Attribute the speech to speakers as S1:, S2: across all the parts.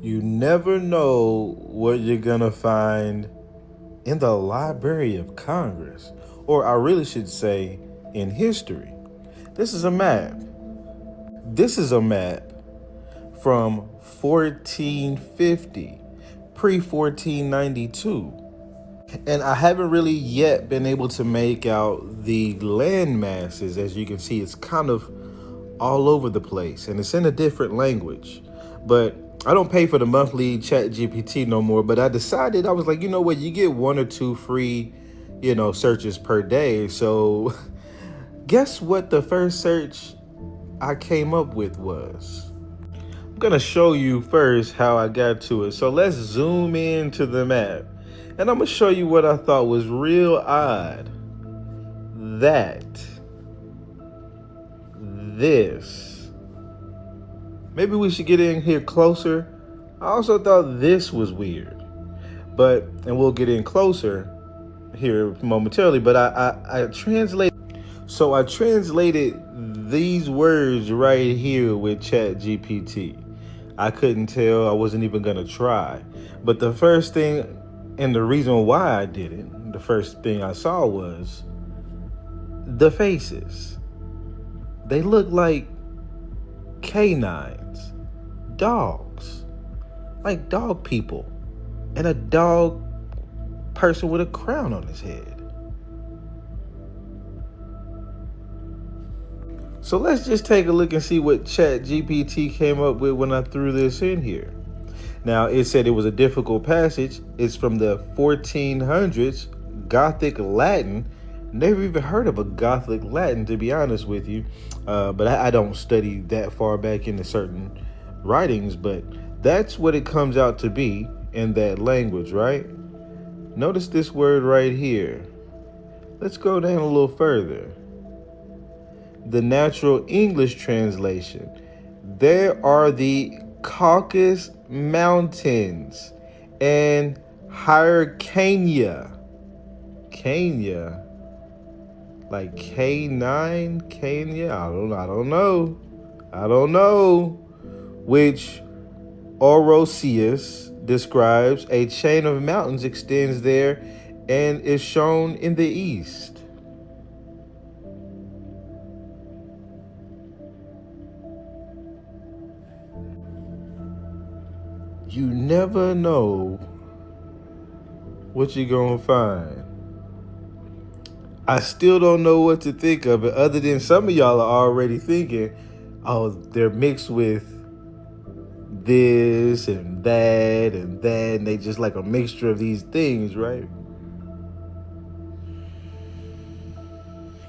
S1: You never know what you're gonna find in the Library of Congress, or I really should say, in history. This is a map. This is a map from 1450, pre 1492. And I haven't really yet been able to make out the land masses. As you can see, it's kind of all over the place and it's in a different language. But I don't pay for the monthly chat GPT no more. But I decided, I was like, you know what, you get one or two free, searches per day. So guess what the first search I came up with was? I'm gonna show you first how I got to it. So let's zoom into the map. And I'm gonna show you what I thought was real odd. That this. Maybe we should get in here closer. I also thought this was weird. And we'll get in closer here momentarily, but I translate. So I translated these words right here with Chat GPT. I couldn't tell, I wasn't even gonna try. But the first thing, and the reason why I did it, the first thing I saw was the faces. They look like canines, dogs, like dog people, and a dog person with a crown on his head. So let's just take a look and see what Chat GPT came up with when I threw this in here. Now, it said it was a difficult passage. It's from the 1400s, Gothic Latin. Never even heard of a Gothic Latin, to be honest with you. But I don't study that far back into certain writings, but that's what it comes out to be in that language, right? Notice this word right here. Let's go down a little further. The natural English translation. There are the Caucasus Mountains and Hyrcania. Cania. Like K9, Kenya. I don't know. Which Orosius describes a chain of mountains extends there and is shown in the east. You never know what you're gonna find. I still don't know what to think of it, other than some of y'all are already thinking, oh, they're mixed with this and that and that, and they just like a mixture of these things, right?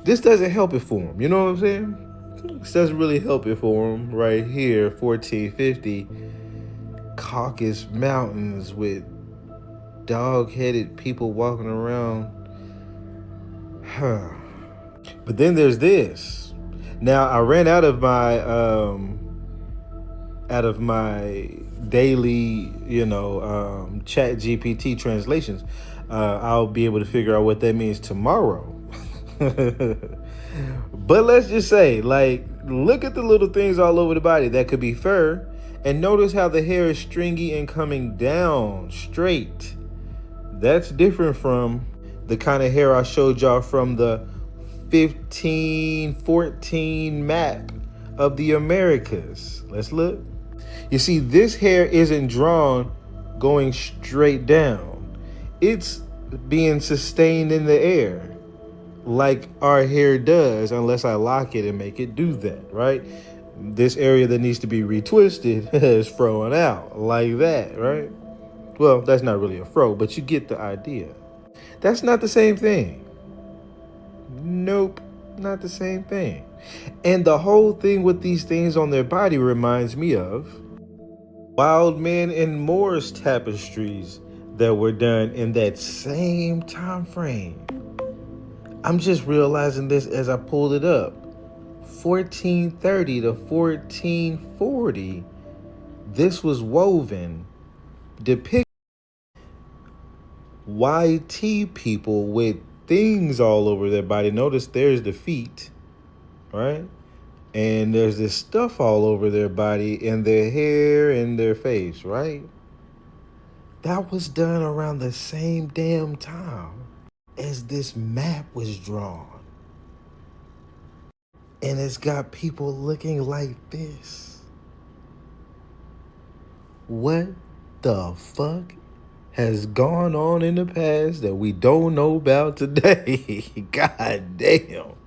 S1: This doesn't help it for them, you know what I'm saying? This doesn't really help it for them right here, 1450. Caucasus Mountains with dog-headed people walking around. But then there's this. Now I ran out of my daily, Chat GPT translations. I'll be able to figure out what that means tomorrow. But let's just say, like, look at the little things all over the body. That could be fur. And notice how the hair is stringy and coming down straight. That's different from the kind of hair I showed y'all from the 1514 map of the Americas. Let's look. You see, this hair isn't drawn going straight down. It's being sustained in the air like our hair does, unless I lock it and make it do that, right? This area that needs to be retwisted is throwing out like that, right? Well, that's not really a fro, but you get the idea. That's not the same thing. Nope, not the same thing. And the whole thing with these things on their body reminds me of wild men and Moors tapestries that were done in that same time frame. I'm just realizing this as I pulled it up. 1430 to 1440, this was woven, depicting YT people with things all over their body. Notice there's the feet, right? And there's this stuff all over their body and their hair and their face, right? That was done around the same damn time as this map was drawn. And it's got people looking like this. What the fuck has gone on in the past that we don't know about today? God damn.